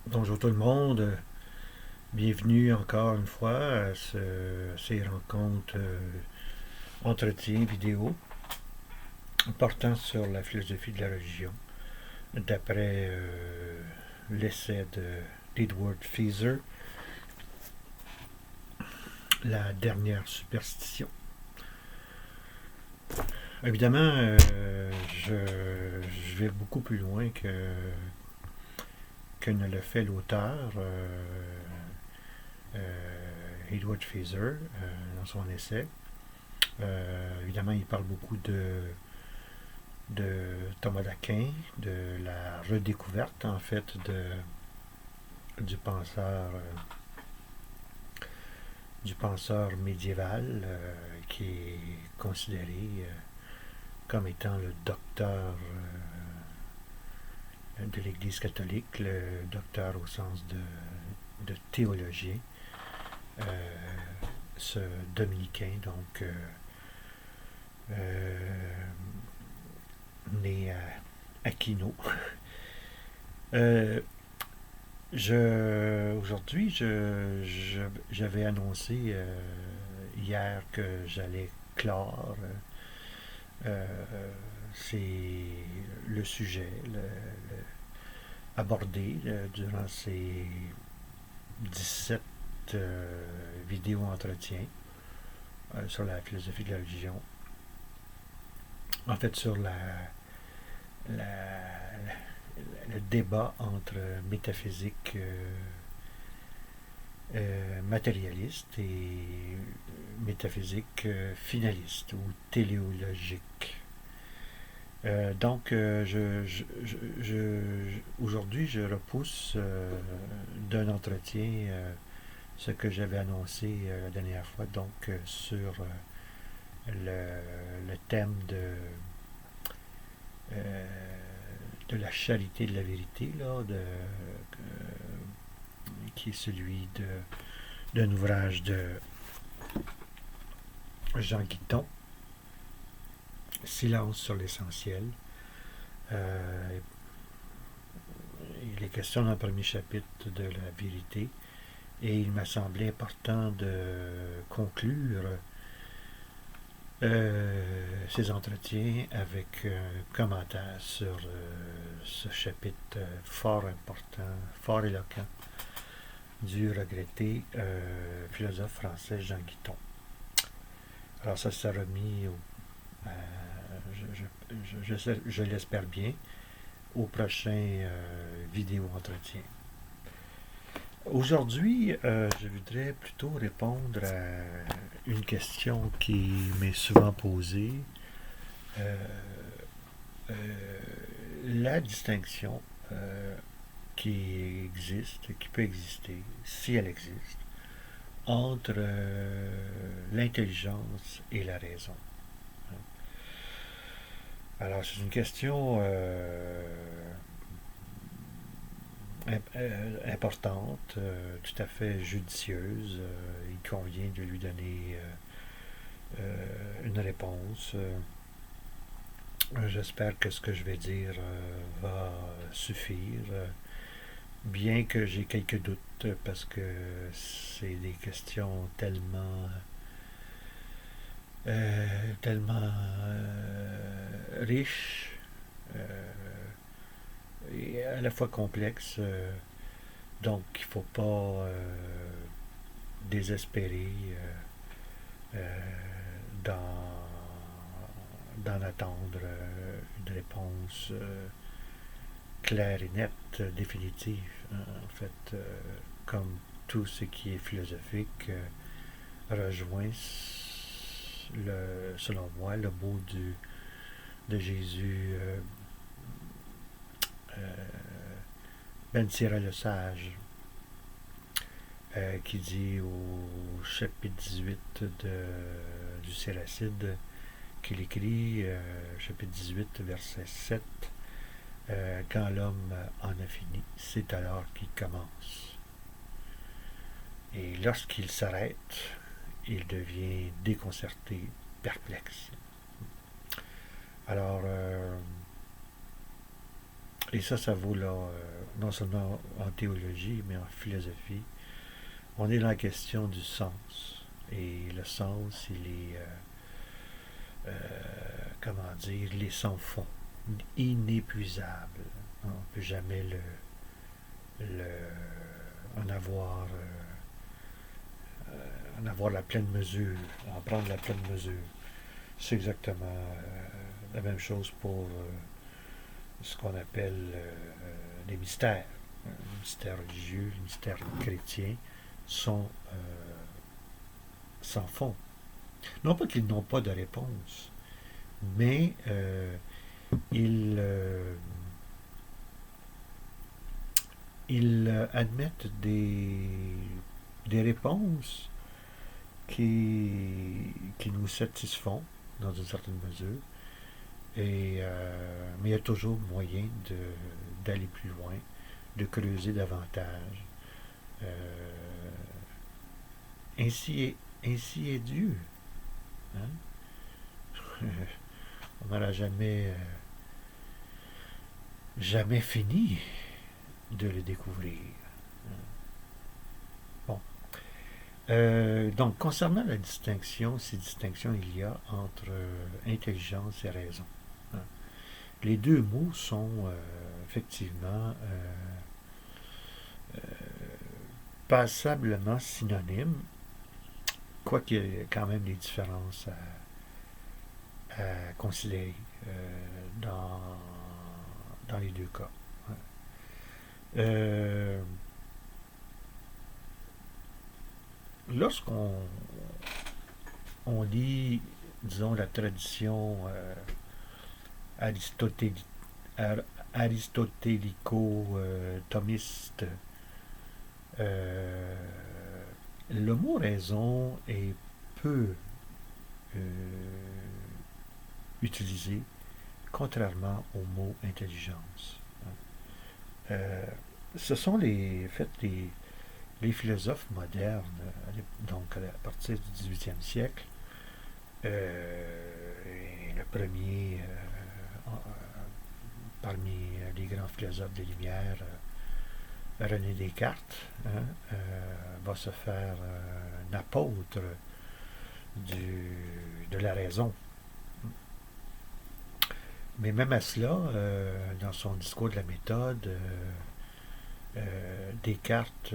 Bonjour tout le monde, bienvenue encore une fois à ces rencontres entretiens vidéo portant sur la philosophie de la religion d'après l'essai d'Edward Feser, La dernière superstition. Évidemment, je vais beaucoup plus loin que ne le fait l'auteur Edward Feser dans son essai. Évidemment, il parle beaucoup de Thomas d'Aquin, de la redécouverte en fait du penseur médiéval qui est considéré comme étant le docteur de l'Église catholique, le docteur au sens de théologien, ce dominicain, donc né à Aquino. Euh, Aujourd'hui, j'avais annoncé hier que j'allais clore euh, c'est le sujet abordé durant ces 17 vidéos entretiens sur la philosophie de la religion. En fait, sur le débat entre métaphysique matérialiste et métaphysique finaliste ou téléologique. Aujourd'hui, je repousse d'un entretien ce que j'avais annoncé la dernière fois, donc sur le thème de la charité de la vérité, là, qui est celui d'un ouvrage de Jean Guiton, Silence sur l'essentiel. Il est question dans le premier chapitre de la vérité et il m'a semblé important de conclure ces entretiens avec un commentaire sur ce chapitre fort important, fort éloquent du regretté philosophe français Jean Guiton. Alors ça s'est remis je l'espère bien, au prochain vidéo entretien. Aujourd'hui, je voudrais plutôt répondre à une question qui m'est souvent posée. Euh, la distinction qui existe, qui peut exister, si elle existe, entre l'intelligence et la raison. Alors, c'est une question importante, tout à fait judicieuse. Il convient de lui donner une réponse. J'espère que ce que je vais dire va suffire, bien que j'ai quelques doutes, parce que c'est des questions tellement riches et à la fois complexes. Donc, il ne faut pas désespérer euh, d'en, d'en attendre une réponse claire et nette, définitive. En fait, comme tout ce qui est philosophique rejoint, selon moi, le mot de Jésus, Ben Sira le Sage, qui dit au chapitre 18 du Séracide, qu'il écrit, chapitre 18, verset 7, quand l'homme en a fini, c'est alors qu'il commence. Et lorsqu'il s'arrête, il devient déconcerté, perplexe. Alors, et ça vaut là non seulement en théologie, mais en philosophie, on est dans la question du sens. Et le sens, il est, comment dire, il est sans fond, inépuisable. On ne peut jamais en avoir, en avoir la pleine mesure, en prendre la pleine mesure. C'est exactement la même chose pour ce qu'on appelle les mystères. Les mystères religieux, les mystères chrétiens sont sans fond. Non pas qu'ils n'ont pas de réponse, mais ils admettent des réponses qui nous satisfont dans une certaine mesure. Mais il y a toujours moyen d'aller plus loin, de creuser davantage. Euh, ainsi est Dieu. Hein? On n'aura jamais fini de le découvrir. Bon. Donc, concernant la distinction, ces distinctions il y a entre intelligence et raison. Hein. Les deux mots sont effectivement passablement synonymes, quoiqu'il y ait quand même des différences à considérer dans les deux cas. Lorsqu'on lit, disons, la tradition aristotélico-thomiste, le mot raison est peu utilisé, contrairement au mot intelligence. Ce sont les philosophes modernes, donc à partir du 18e siècle, le premier parmi les grands philosophes des Lumières, René Descartes, va se faire un apôtre de la raison. Mais même à cela, dans son discours de la méthode, Descartes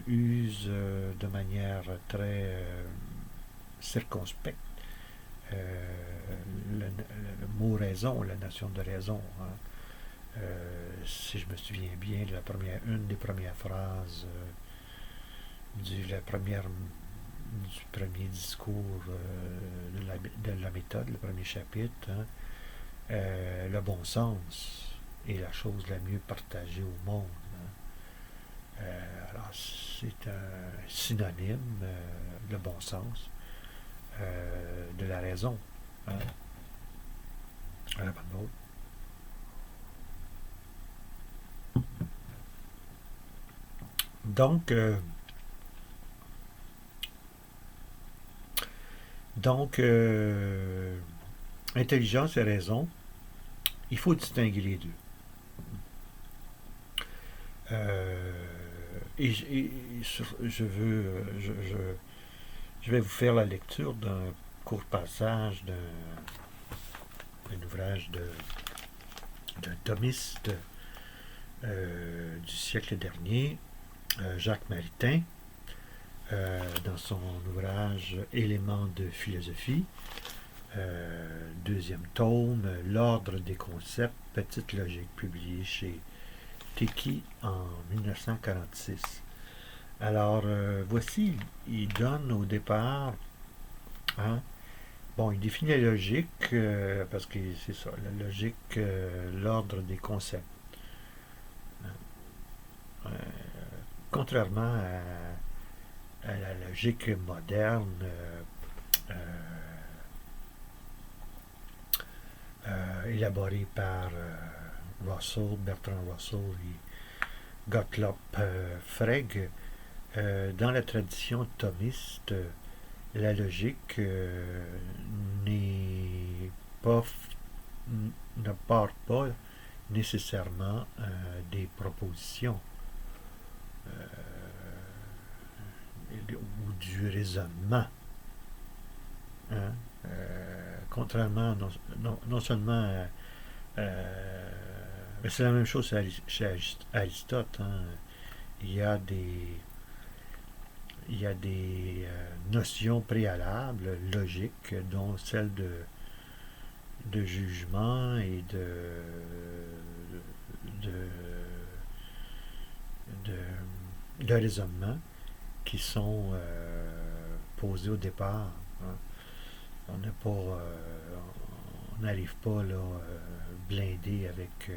use de manière très circonspecte le mot raison, la notion de raison. Hein. Si je me souviens bien, une des premières phrases du premier discours de la méthode, le premier chapitre, hein, le bon sens est la chose la mieux partagée au monde. Hein. Alors, c'est un synonyme, le bon sens, de la raison. Hein. À la bonne mode. Donc, intelligence et raison, il faut distinguer les deux. Je vais vous faire la lecture d'un court passage d'un ouvrage d'un thomiste du siècle dernier, Jacques Maritain, dans son ouvrage Éléments de philosophie, deuxième tome, L'ordre des concepts, petite logique, publié chez Teki en 1946. Alors, voici, il donne au départ, hein, bon, il définit la logique, parce que c'est ça, la logique, l'ordre des concepts. Contrairement à la logique moderne, élaborée par Bertrand Russell et Gottlob Frege, dans la tradition thomiste, la logique ne part pas nécessairement des propositions ou du raisonnement. Hein? Contrairement, non seulement c'est la même chose chez Aristote. Hein? Il y a des, il y a des notions préalables, logiques, dont celle de jugement et de, de raisonnement qui sont posés au départ. Hein. On n'a pas, on n'arrive pas là blindé avec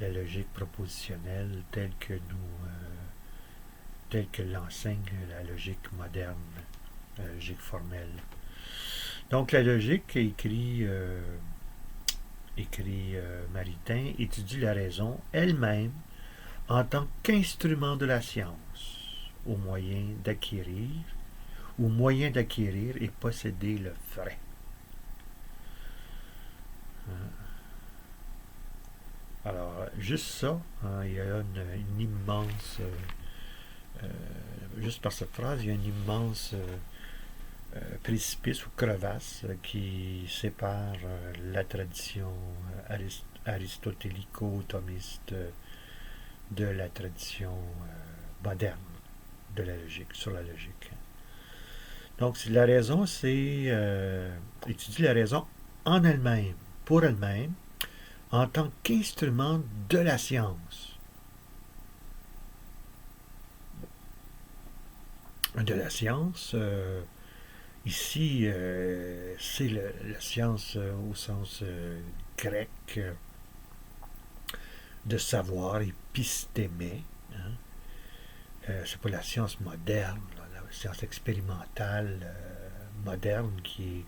la logique propositionnelle telle que l'enseigne la logique moderne, la logique formelle. Donc la logique, écrit Maritain, étudie la raison elle-même en tant qu'instrument de la science, au moyen d'acquérir et posséder le vrai. Alors, juste ça, hein, il y a une immense... juste par cette phrase, il y a une immense précipice ou crevasse qui sépare la tradition aristotélico-thomiste de la tradition moderne de la logique, sur la logique. Donc, la raison, c'est étudier la raison en elle-même, pour elle-même, en tant qu'instrument de la science. De la science, ici, c'est la science au sens grec de savoir, épistémé. Hein? C'est pas la science moderne, la science expérimentale moderne qui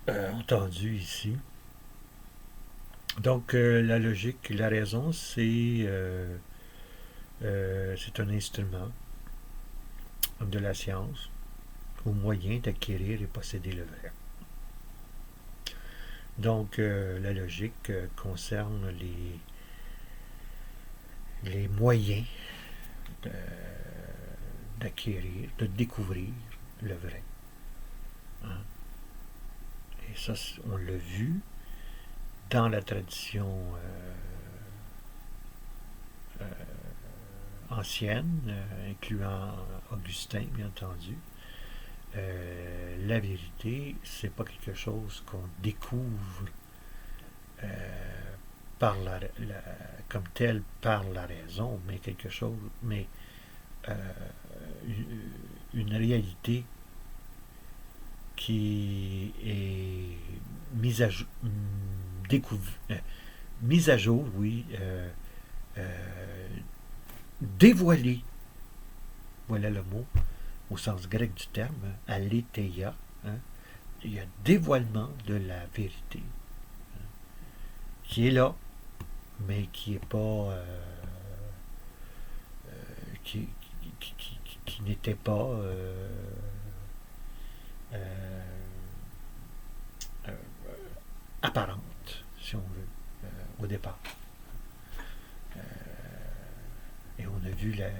est entendue ici. Donc, la logique, la raison, c'est un instrument de la science au moyen d'acquérir et posséder le vrai. Donc, la logique concerne les moyens d'acquérir, de découvrir le vrai. Hein? Et ça, on l'a vu dans la tradition ancienne, incluant Augustin, bien entendu. La vérité, c'est pas quelque chose qu'on découvre comme tel par la raison, mais quelque chose, mais une réalité qui est mise à jour, oui, dévoilée, voilà le mot, au sens grec du terme, aletheia, hein, il y a dévoilement de la vérité, hein, qui est là, mais qui est pas qui n'était pas apparente, si on veut, au départ. Et on a vu la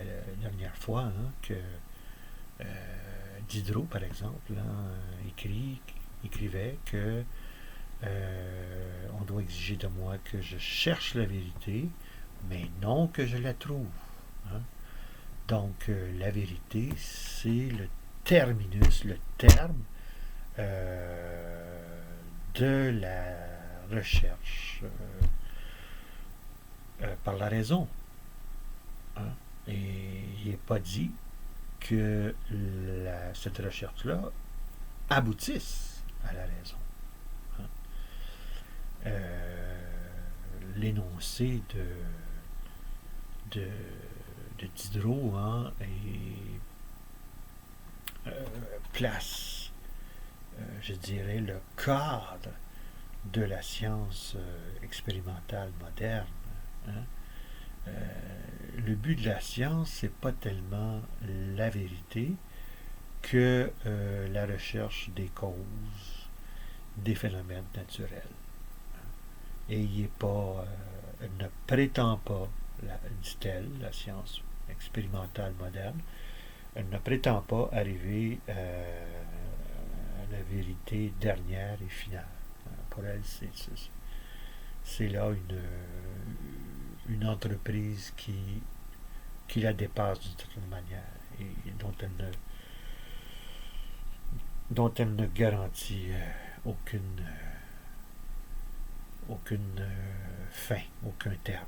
dernière fois hein, que Diderot, par exemple, hein, écrivait que on doit exiger de moi que je cherche la vérité, mais non que je la trouve. Hein. Donc, la vérité, c'est le terminus, le terme de la recherche par la raison. Hein. Et il n'est pas dit que cette recherche-là aboutisse à la raison. Hein. L'énoncé de Diderot hein, place, je dirais, le cadre de la science expérimentale moderne. Hein. Le but de la science, c'est pas tellement la vérité que la recherche des causes des phénomènes naturels. et il est pas, elle ne prétend pas, dit-elle, la science expérimentale moderne, elle ne prétend pas arriver à la vérité dernière et finale. Pour elle, c'est là une entreprise qui la dépasse d'une certaine manière et dont elle ne garantit aucune fin, aucun terme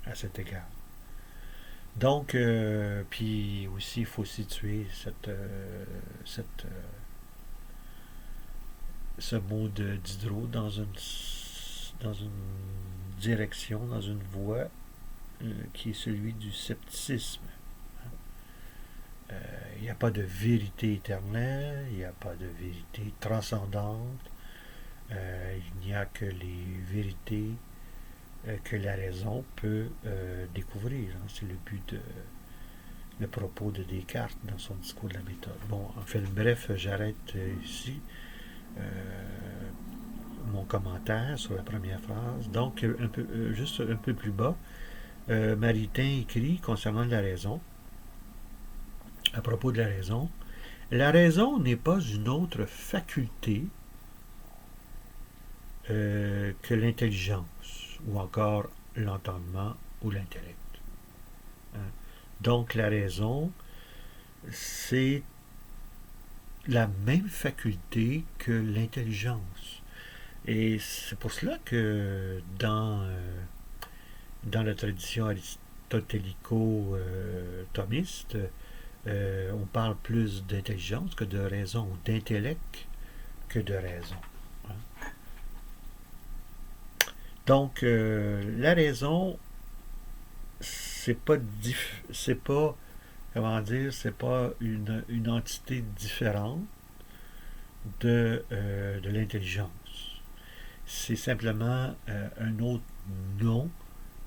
à cet égard. Donc, puis aussi, il faut situer ce mot de Diderot dans une direction, dans une voie qui est celui du scepticisme. Il n'y a pas de vérité éternelle, il n'y a pas de vérité transcendante, il n'y a que les vérités que la raison peut découvrir. Hein. C'est le propos de Descartes dans son discours de la méthode. Bon, en fait, bref, j'arrête ici mon commentaire sur la première phrase. Donc, juste un peu plus bas, Maritain écrit concernant la raison, à propos de la raison n'est pas une autre faculté que l'intelligence, ou encore l'entendement ou l'intellect. Hein? Donc la raison, c'est la même faculté que l'intelligence. Et c'est pour cela que dans la tradition aristotélico-thomiste, on parle plus d'intelligence que de raison, ou d'intellect que de raison. Hein? Donc, la raison, c'est pas comment dire, c'est pas une entité différente de l'intelligence. C'est simplement un autre nom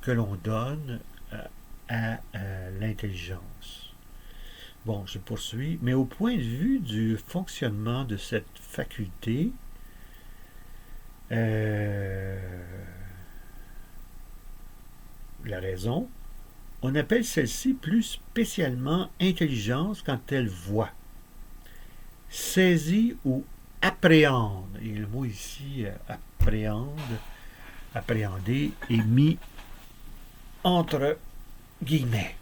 que l'on donne à l'intelligence. Bon, je poursuis. Mais au point de vue du fonctionnement de cette faculté, la raison, on appelle celle-ci plus spécialement intelligence quand elle voit, saisit ou appréhende. Et le mot ici, appréhender, est mis entre guillemets.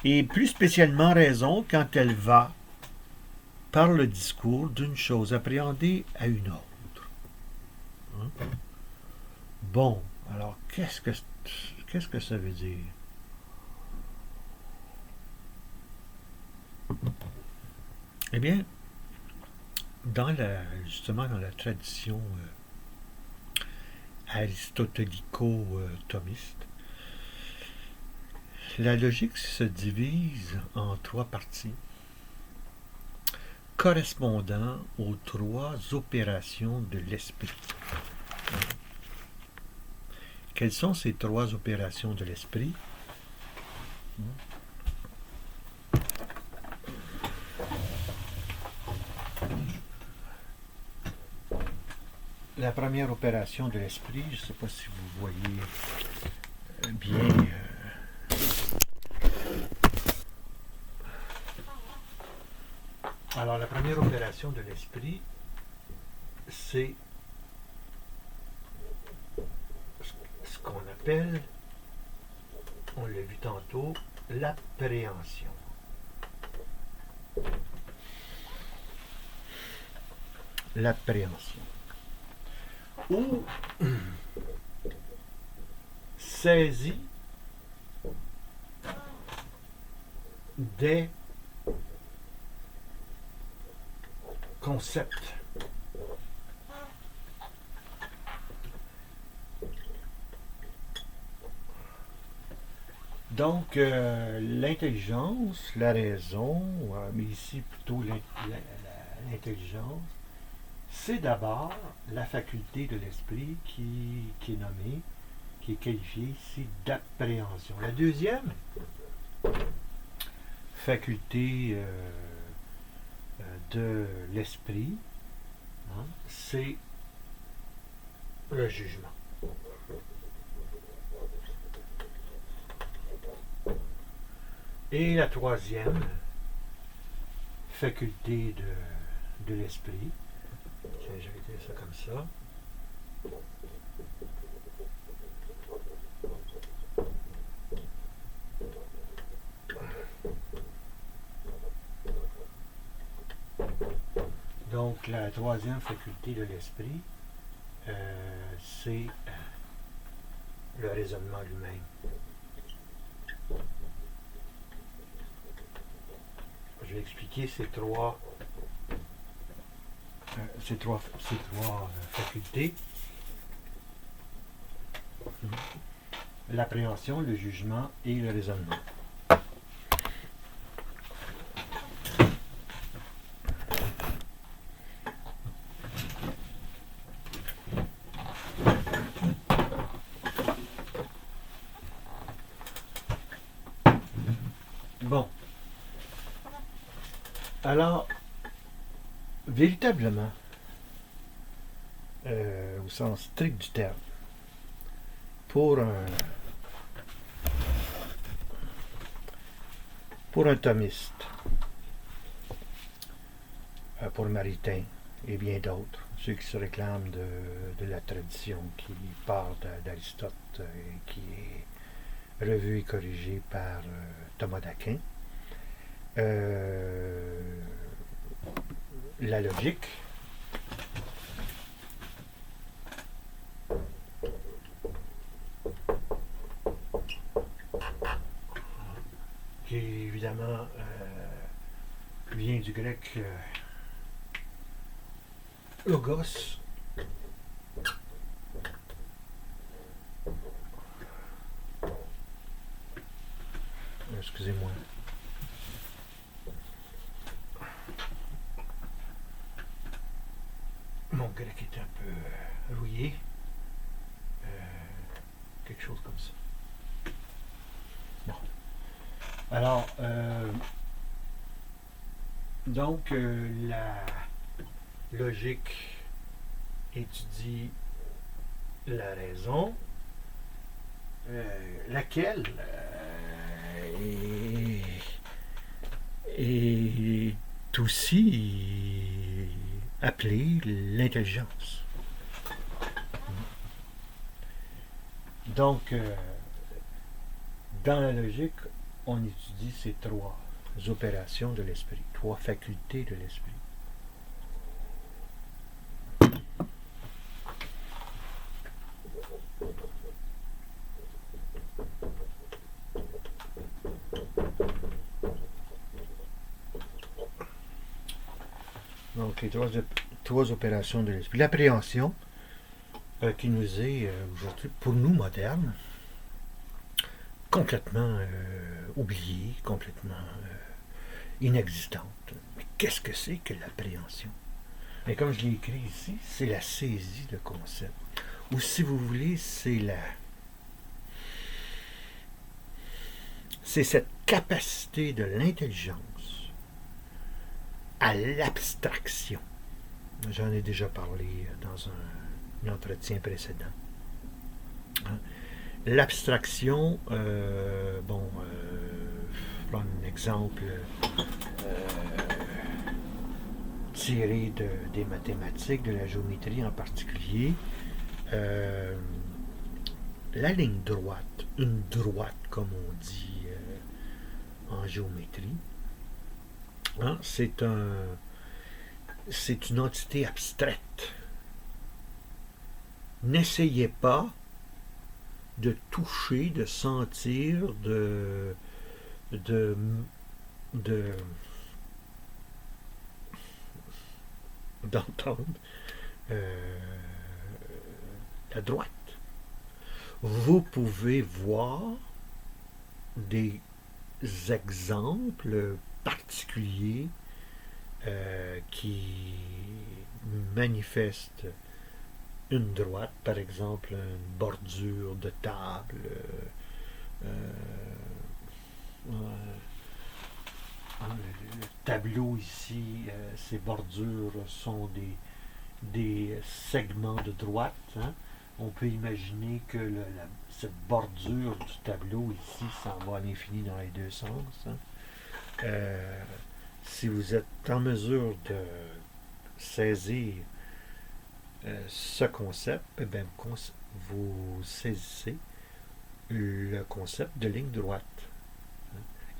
Et plus spécialement raison quand elle va, par le discours, d'une chose appréhendée à une autre. Hein? Bon, alors qu'est-ce que ça veut dire? Eh bien, justement dans la tradition aristotélico-thomiste, la logique se divise en trois parties correspondant aux trois opérations de l'esprit. Quelles sont ces trois opérations de l'esprit? La première opération de l'esprit, je ne sais pas si vous voyez bien. Alors, la première opération de l'esprit, c'est ce qu'on appelle, on l'a vu tantôt, l'appréhension. L'appréhension. Ou saisie des concepts. Donc, l'intelligence, la raison, mais ici plutôt l'intelligence, c'est d'abord la faculté de l'esprit qui est nommée, qui est qualifiée ici d'appréhension. La deuxième faculté de l'esprit, hein, c'est le jugement. Et la troisième faculté de l'esprit, tiens, je vais dire ça comme ça. Donc, la troisième faculté de l'esprit, c'est le raisonnement lui-même. Je vais expliquer ces trois facultés. L'appréhension, le jugement et le raisonnement. Bon. Alors, véritablement, au sens strict du terme, pour un thomiste, pour Maritain et bien d'autres, ceux qui se réclament de la tradition qui part d'Aristote et qui est revue et corrigée par Thomas d'Aquin, la logique qui évidemment vient du grec logos, excusez-moi. Mon grec est un peu rouillé. Quelque chose comme ça. Bon. Alors, donc, la logique étudie la raison, laquelle est aussi appelée l'intelligence. Donc, dans la logique, on étudie ces trois opérations de l'esprit, trois facultés de l'esprit. Donc, les trois opérations de l'esprit. L'appréhension, qui nous est aujourd'hui, pour nous modernes, complètement oubliée, complètement inexistante. Mais qu'est-ce que c'est que l'appréhension? Et comme je l'ai écrit ici, c'est la saisie de concept. Ou si vous voulez, c'est cette capacité de l'intelligence à l'abstraction. J'en ai déjà parlé dans un entretien précédent. Hein? L'abstraction, prendre un exemple tiré des mathématiques, de la géométrie en particulier. La ligne droite, une droite comme on dit en géométrie, hein, c'est une entité abstraite. N'essayez pas de toucher, de sentir, d'entendre la droite. Vous pouvez voir des exemples particuliers qui manifestent une droite, par exemple une bordure de table. Le tableau ici, ces bordures sont des segments de droite. Hein? On peut imaginer que cette bordure du tableau ici s'en va à l'infini dans les deux sens. Hein. Si vous êtes en mesure de saisir ce concept, eh bien, vous saisissez le concept de ligne droite.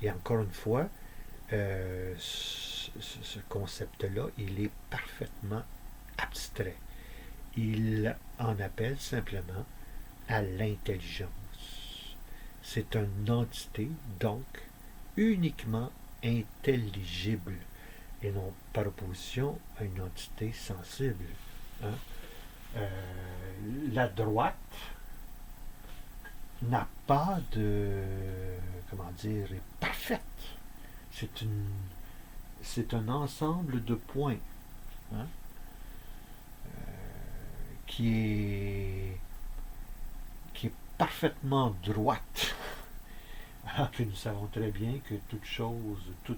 Et encore une fois, ce concept-là, il est parfaitement abstrait. Il en appelle simplement à l'intelligence. C'est une entité, donc, uniquement intelligible, et non par opposition à une entité sensible. Hein? La droite n'a pas de, comment dire, est parfaite. C'est un ensemble de points, hein, qui est parfaitement droite. Alors que nous savons très bien que toute chose, tout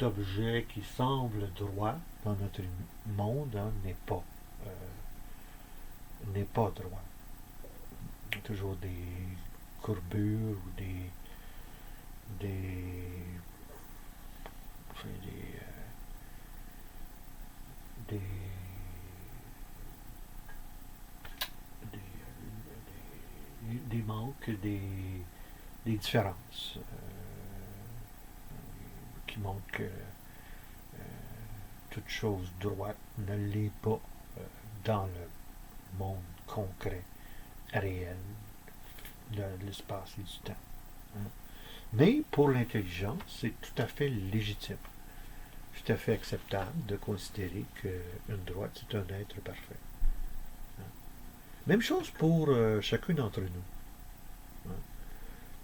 objet qui semble droit dans notre monde, hein, n'est pas droit. Il y a toujours des courbures ou des manques, des différences qui montrent que toute chose droite ne l'est pas dans le monde concret, réel, de l'espace et du temps. Hein. Mais pour l'intelligence, c'est tout à fait légitime, tout à fait acceptable de considérer qu'une droite, c'est un être parfait. Hein. Même chose pour chacun d'entre nous. Hein.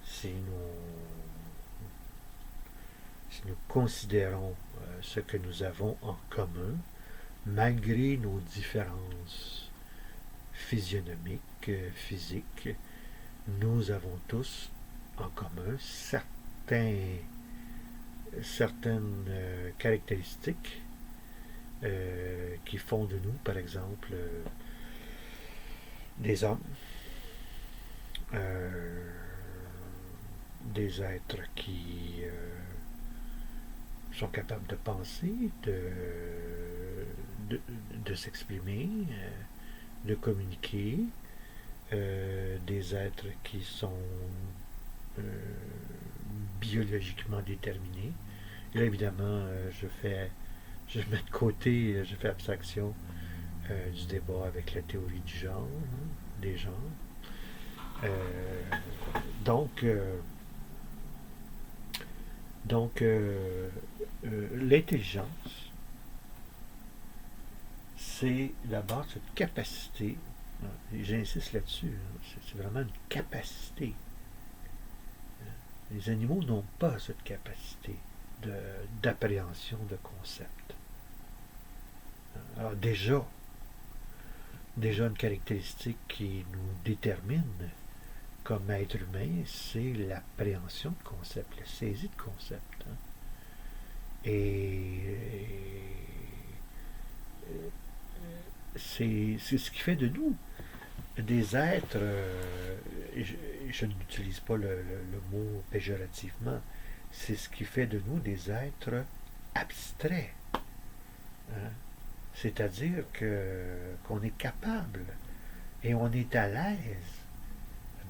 Si nous considérons ce que nous avons en commun, malgré nos différences physionomiques, physiques, nous avons tous en commun certaines caractéristiques qui font de nous, par exemple, des hommes, des êtres qui sont capables de penser, de s'exprimer, de communiquer, des êtres qui sont biologiquement déterminés. Et là, évidemment, je mets de côté, je fais abstraction du débat avec la théorie du genre, hein, des genres. Donc, l'intelligence, c'est d'abord cette capacité, et j'insiste là-dessus, c'est vraiment une capacité. Les animaux n'ont pas cette capacité d'appréhension de concepts. Alors déjà une caractéristique qui nous détermine comme être humain, c'est l'appréhension de concepts, la saisie de concepts. Hein. Et c'est ce qui fait de nous des êtres, je n'utilise pas le mot péjorativement, c'est ce qui fait de nous des êtres abstraits. Hein? C'est-à-dire qu'on est capable et on est à l'aise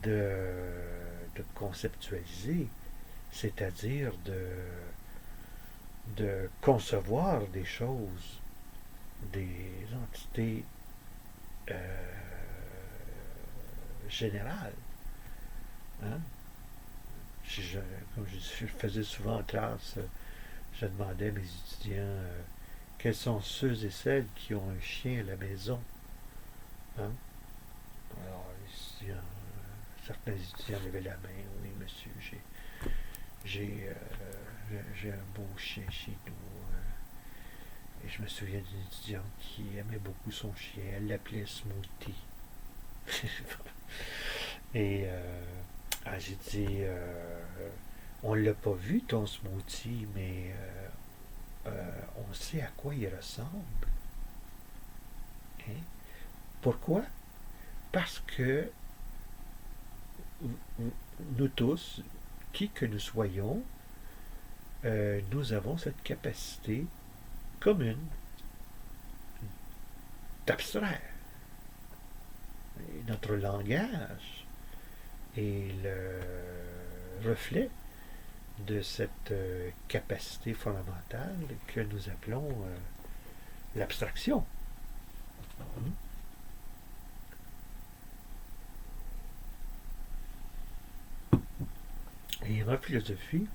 de conceptualiser, c'est-à-dire de concevoir des choses, des entités générales. Hein? Comme je faisais souvent en classe, je demandais à mes étudiants quels sont ceux et celles qui ont un chien à la maison. Hein? Alors, certains étudiants levaient la main. Oui, monsieur, j'ai un beau chien chez nous. Et je me souviens d'une étudiante qui aimait beaucoup son chien. Elle l'appelait Smoothie. Et j'ai dit, on ne l'a pas vu ton smoothie, mais on sait à quoi il ressemble. Hein? Pourquoi? Parce que nous tous, qui que nous soyons, nous avons cette capacité commune d'abstraire. Et notre langage est le reflet de cette capacité fondamentale que nous appelons l'abstraction. Et en philosophie,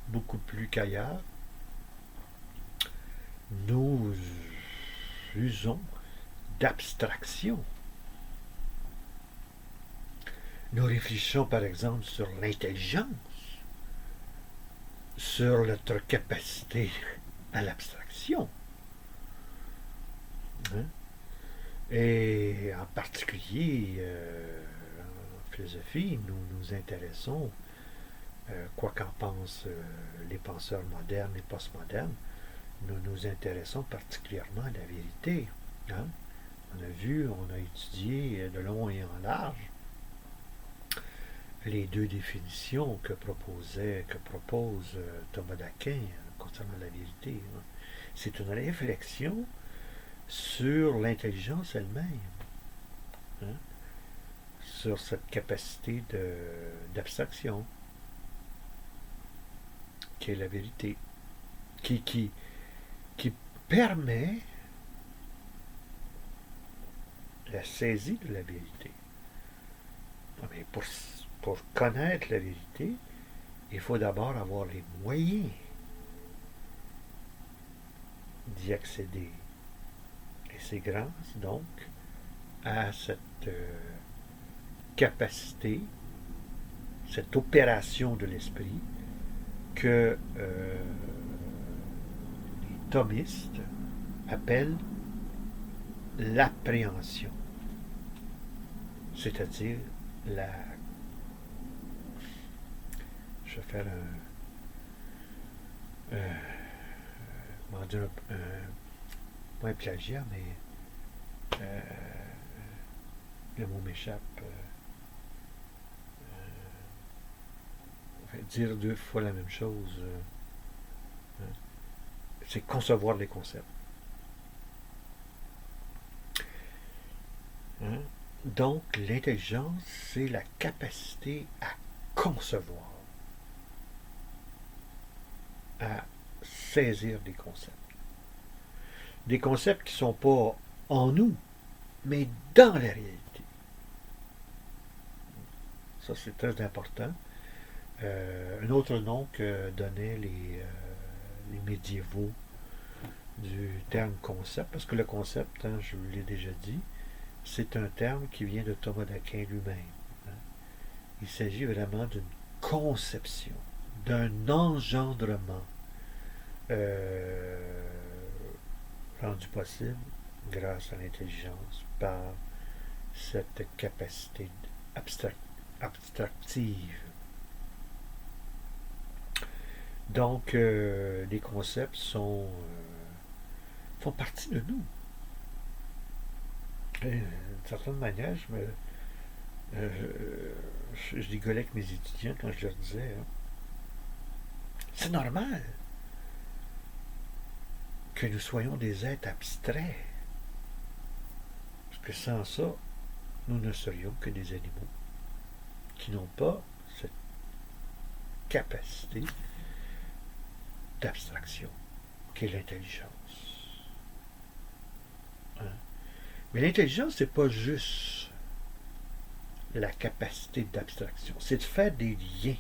beaucoup plus qu'ailleurs, nous usons d'abstraction. Nous réfléchissons par exemple sur l'intelligence, sur notre capacité à l'abstraction. Hein? Et en particulier, en philosophie, nous nous intéressons, quoi qu'en pensent les penseurs modernes et postmodernes, nous nous intéressons particulièrement à la vérité. Hein? On a vu, on a étudié de long et en large les deux définitions que propose Thomas d'Aquin concernant la vérité. Hein? C'est une réflexion sur l'intelligence elle-même, hein? Sur cette capacité d'abstraction qui est la vérité, qui permet la saisie de la vérité. Mais pour connaître la vérité, il faut d'abord avoir les moyens d'y accéder. Et c'est grâce donc à cette capacité, cette opération de l'esprit que les thomistes appellent l'appréhension, c'est-à-dire je vais faire pas un plagiat, mais le mot m'échappe. Dire deux fois la même chose, c'est concevoir les concepts. Hein? Donc, l'intelligence, c'est la capacité à concevoir, à saisir des concepts. Des concepts qui ne sont pas en nous, mais dans la réalité. Ça, c'est très important. Un autre nom que donnaient les médiévaux du terme concept, parce que le concept, hein, je vous l'ai déjà dit, c'est un terme qui vient de Thomas d'Aquin lui-même. Hein. Il s'agit vraiment d'une conception, d'un engendrement rendu possible grâce à l'intelligence par cette capacité abstractive. Donc, les concepts font partie de nous. Et, d'une certaine manière, je rigolais avec mes étudiants quand je leur disais, hein, c'est normal que nous soyons des êtres abstraits. Parce que sans ça, nous ne serions que des animaux qui n'ont pas cette capacité d'abstraction qu'est l'intelligence. Hein? Mais l'intelligence, c'est pas juste la capacité d'abstraction, c'est de faire des liens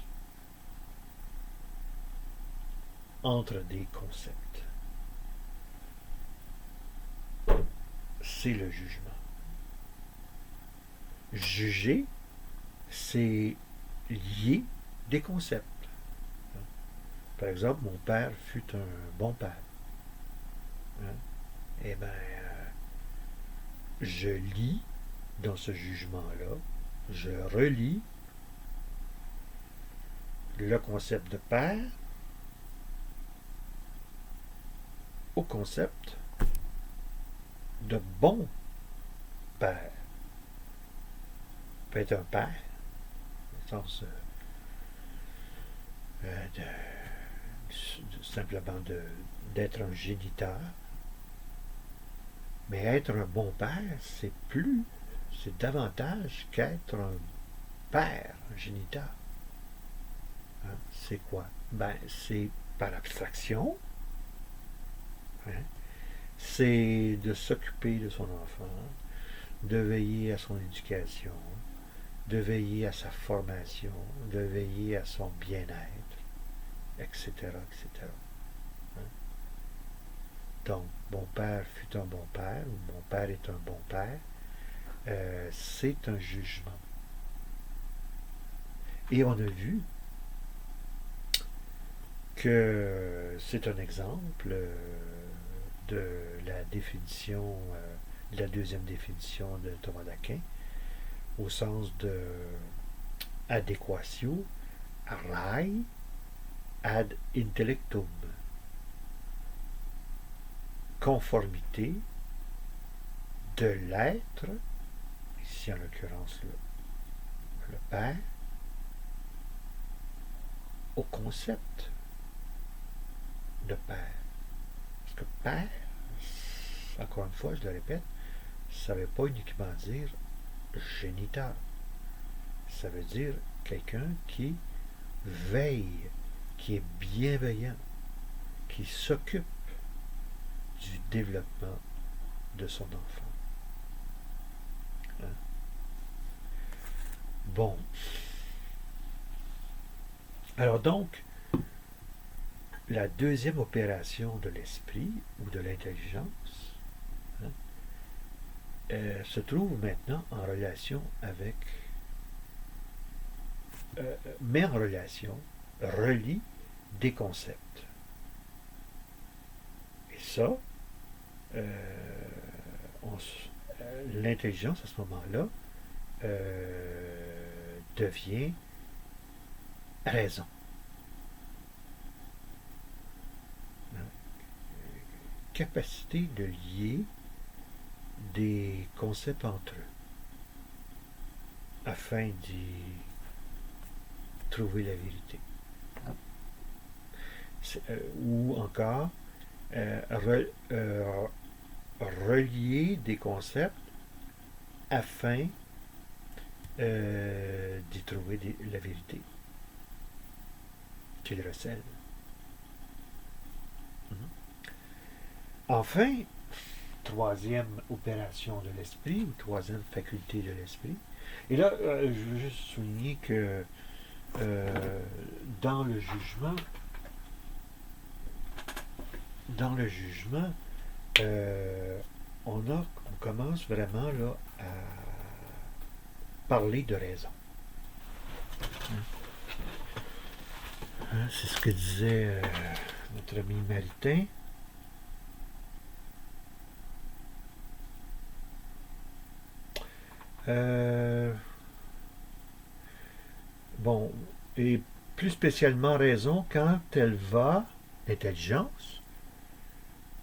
entre des concepts. C'est le jugement. Juger, c'est lier des concepts. Par exemple, mon père fut un bon père. Hein? Eh bien, je lis dans ce jugement-là, je relis le concept de père au concept de bon père peut être un père, au sens simplement d'être un géniteur, mais être un bon père, c'est davantage qu'être un père, un géniteur. Hein? C'est quoi? Ben, c'est par abstraction, hein? C'est de s'occuper de son enfant, de veiller à son éducation, de veiller à sa formation, de veiller à son bien-être, etc., etc. Hein? Donc, mon père fut un bon père, ou mon père est un bon père, c'est un jugement. Et on a vu que c'est un exemple de la définition, de la deuxième définition de Thomas d'Aquin, au sens de adéquatio rai ad intellectum, conformité de l'être, ici en l'occurrence le père, au concept de père. Parce que père, encore une fois, je le répète, ça ne veut pas uniquement dire géniteur. Ça veut dire quelqu'un qui veille, qui est bienveillant, qui s'occupe du développement de son enfant. Hein? Bon. Alors donc, la deuxième opération de l'esprit ou de l'intelligence, hein, se trouve maintenant en relation avec, met en relation, relie des concepts. Et ça, l'intelligence à ce moment-là devient raison. Capacité de lier des concepts entre eux afin d'y trouver la vérité. Ou encore relier des concepts afin d'y trouver la vérité qu'il recèle. Enfin, troisième opération de l'esprit, ou troisième faculté de l'esprit. Et là, je veux juste souligner que dans le jugement, on commence vraiment là à parler de raison. Hein, c'est ce que disait notre ami Maritain. Bon, et plus spécialement raison quand elle va, l'intelligence,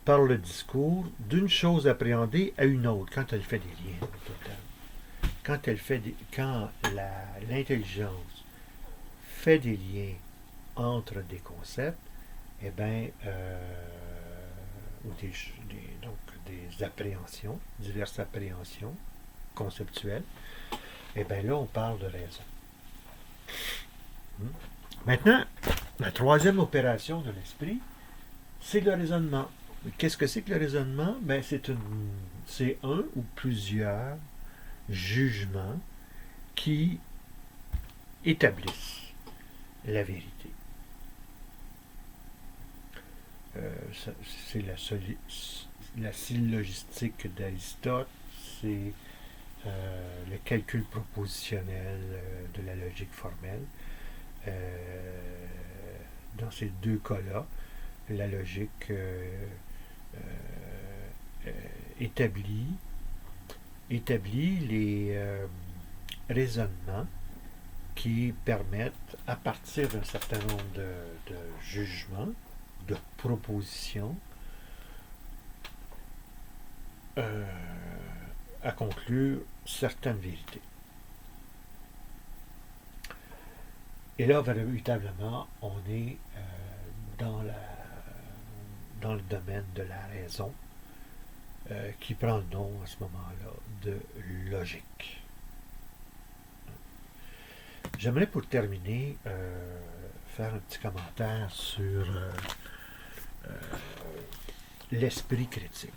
par le discours, d'une chose appréhendée à une autre, quand elle fait des liens au total. Quand l'intelligence fait des liens entre des concepts, eh bien, ou donc des appréhensions, diverses appréhensions conceptuelles, eh bien là, on parle de raison. Maintenant, la troisième opération de l'esprit, c'est le raisonnement. Qu'est-ce que c'est que le raisonnement? Ben, c'est un ou plusieurs jugements qui établissent la vérité. C'est la syllogistique d'Aristote, c'est le calcul propositionnel de la logique formelle. Dans ces deux cas-là, la logique établit les raisonnements qui permettent, à partir d'un certain nombre de jugements, de propositions, à conclure certaines vérités. Et là, véritablement, on est dans le domaine de la raison, qui prend le nom à ce moment-là de logique. J'aimerais pour terminer faire un petit commentaire sur l'esprit critique,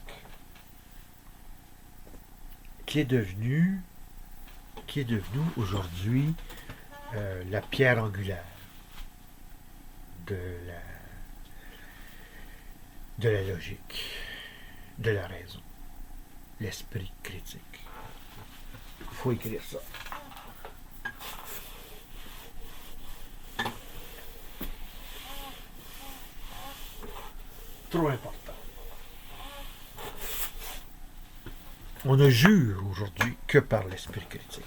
qui est devenu aujourd'hui la pierre angulaire de la logique, de la raison. L'esprit critique. Il faut écrire ça. Trop important. On ne jure aujourd'hui que par l'esprit critique.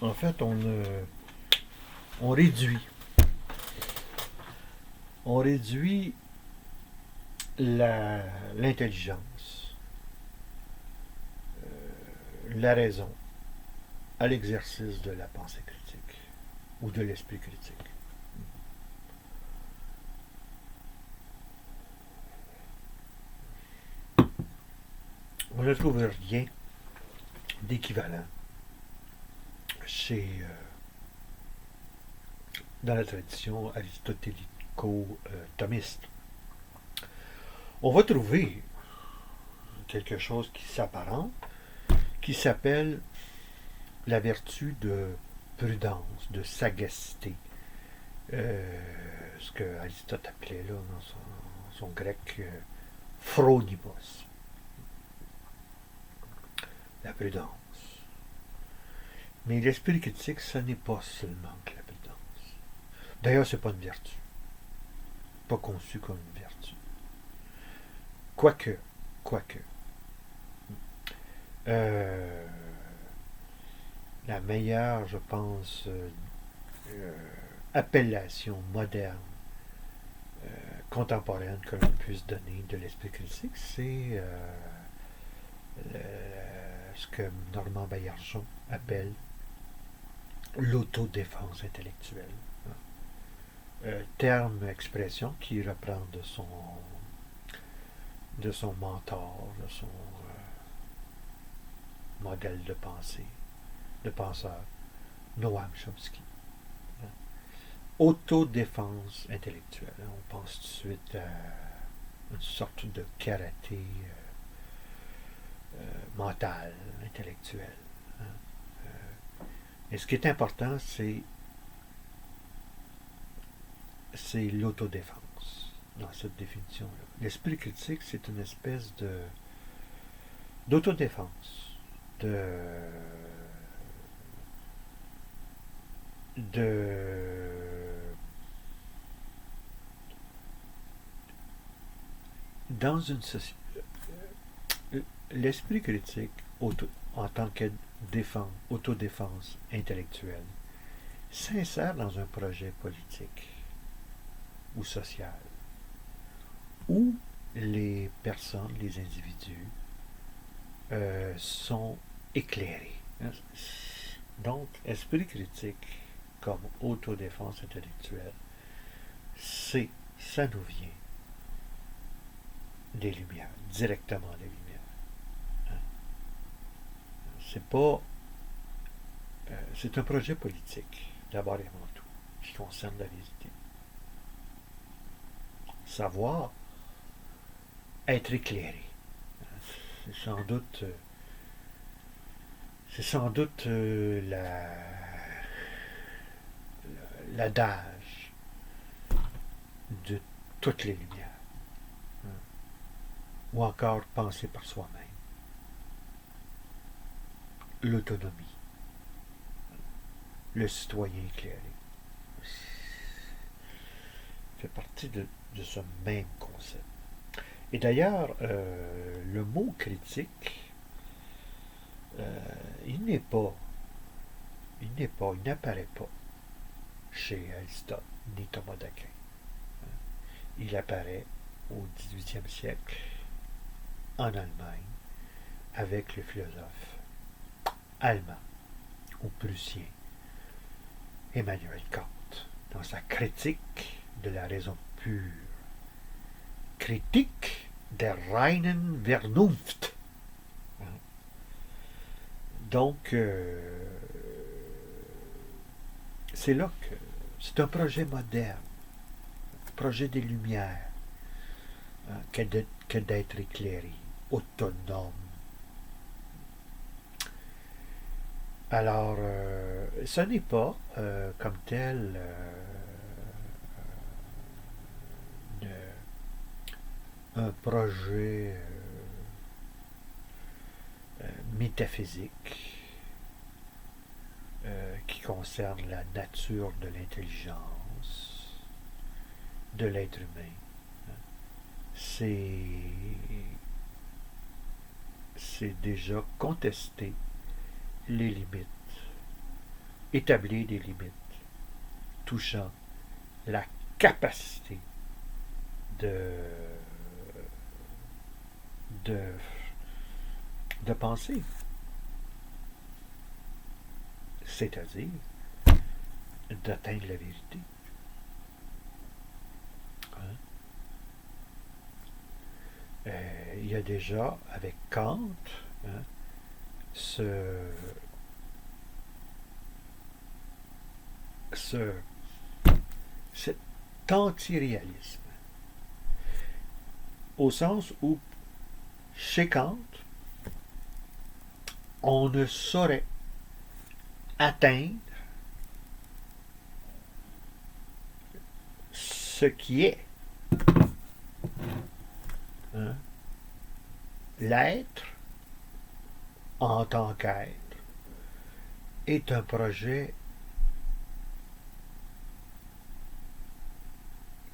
En fait, on réduit l'intelligence, la raison, à l'exercice de la pensée critique ou de l'esprit critique. On ne trouve rien d'équivalent dans la tradition aristotélico-thomiste. On va trouver quelque chose qui s'apparente, qui s'appelle la vertu de prudence, de sagacité, ce que Aristote appelait là dans son grec phronimos, la prudence. Mais l'esprit critique, ce n'est pas seulement que la prudence. D'ailleurs, ce n'est pas une vertu. Pas conçu comme une vertu. Quoique. La meilleure, je pense, appellation moderne, contemporaine que l'on puisse donner de l'esprit critique, c'est ce que Normand Baillargeon appelle l'autodéfense intellectuelle. Terme, expression qui reprend de son mentor, de son modèle de pensée, de penseur, Noam Chomsky. Autodéfense intellectuelle. On pense tout de suite à une sorte de karaté mental, intellectuel. Et ce qui est important, c'est l'autodéfense dans cette définition-là. L'esprit critique, c'est une espèce d'autodéfense, dans une société. L'esprit critique, en tant que autodéfense intellectuelle, s'insère dans un projet politique ou social où les personnes, les individus sont éclairés. Donc, esprit critique comme autodéfense intellectuelle, ça nous vient des Lumières, directement des Lumières. C'est un projet politique, d'abord et avant tout, qui concerne la vérité. Savoir être éclairé. C'est sans doute l'adage de toutes les lumières. Ou encore penser par soi-même. L'autonomie. Le citoyen éclairé. Fait partie de de ce même concept. Et d'ailleurs, le mot critique, il il n'apparaît pas chez Aristote ni Thomas d'Aquin. Il apparaît au XVIIIe siècle en Allemagne avec le philosophe allemand ou prussien Emmanuel Kant dans sa critique de la raison pure. Kritik der reinen Vernunft. Donc, c'est là que c'est un projet moderne, projet des Lumières, que d'être éclairé, autonome. Alors, ce n'est pas comme tel un projet métaphysique qui concerne la nature de l'intelligence de l'être humain. C'est déjà contester les limites, établir des limites touchant la capacité de, de, de penser, c'est-à-dire d'atteindre la vérité. Hein? Il y a déjà, avec Kant, hein, cet anti-réalisme, au sens où, chez Kant, on ne saurait atteindre ce qui est, hein, l'être en tant qu'être est un projet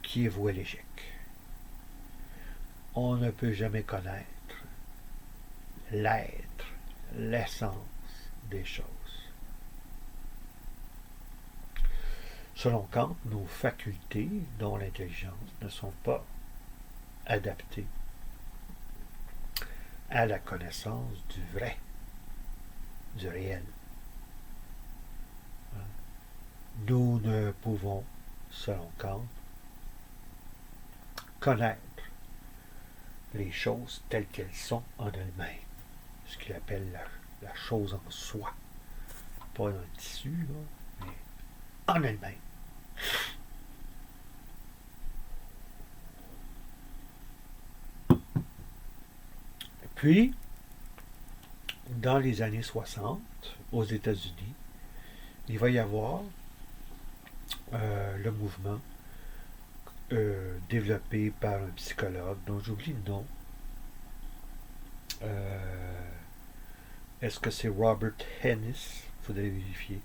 qui est voué à l'échec. On ne peut jamais connaître l'être, l'essence des choses. Selon Kant, nos facultés, dont l'intelligence, ne sont pas adaptées à la connaissance du vrai, du réel. Nous ne pouvons, selon Kant, connaître les choses telles qu'elles sont en elles-mêmes, ce qu'il appelle la chose en soi, pas dans le tissu, là, mais en elle-même. Puis, dans les années 60, aux États-Unis, il va y avoir le mouvement développé par un psychologue dont j'oublie le nom. Est-ce que c'est Robert Hennis? Il faudrait vérifier.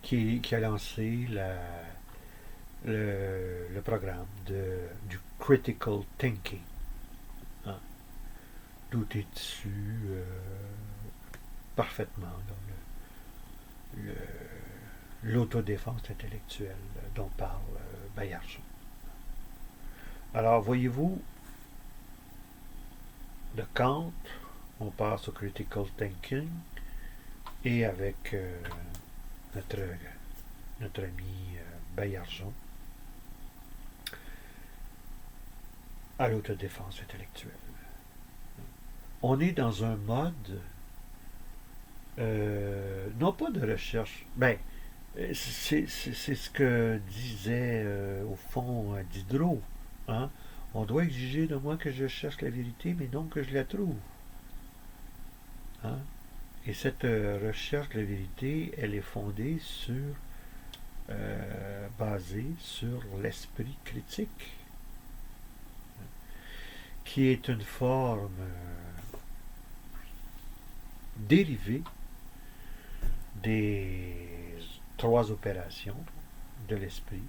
Qui a lancé le programme du critical thinking. Hein? Tout est issu parfaitement dans l'autodéfense intellectuelle dont parle Bayarjon. Alors, voyez-vous, de Kant, on passe au critical thinking et avec notre ami Bayarjon à l'autodéfense intellectuelle. On est dans un mode non pas de recherche, c'est ce que disait au fond Diderot. Hein? On doit exiger de moi que je cherche la vérité, mais non que je la trouve. Hein? Et cette recherche de la vérité, elle est fondée basée sur l'esprit critique, qui est une forme dérivée des trois opérations de l'esprit,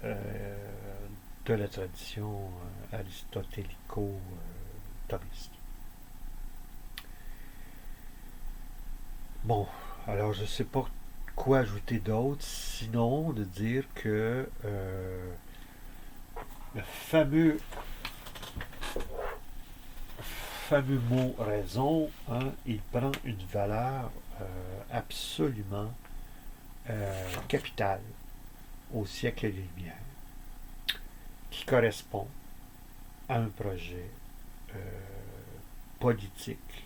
de la tradition aristotélico-thomiste. Bon, alors je ne sais pas quoi ajouter d'autre, sinon de dire que le fameux mot raison, hein, il prend une valeur absolument capitale au siècle des Lumières, qui correspond à un projet politique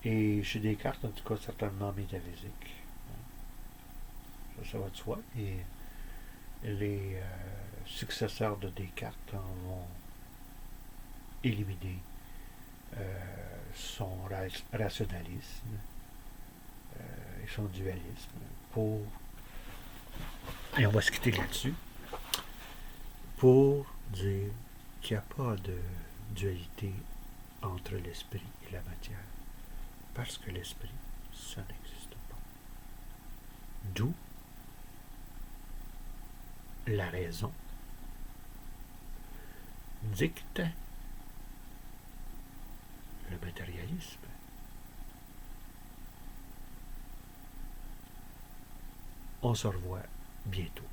et chez Descartes, en tout cas, certainement métaphysique. Ça va de soi. Et les successeurs de Descartes en vont éliminer son rationalisme et son dualisme pour, et on va se quitter là-dessus, pour dire qu'il n'y a pas de dualité entre l'esprit et la matière, parce que l'esprit, ça n'existe pas. D'où la raison dicte le matérialisme. On se revoit bientôt.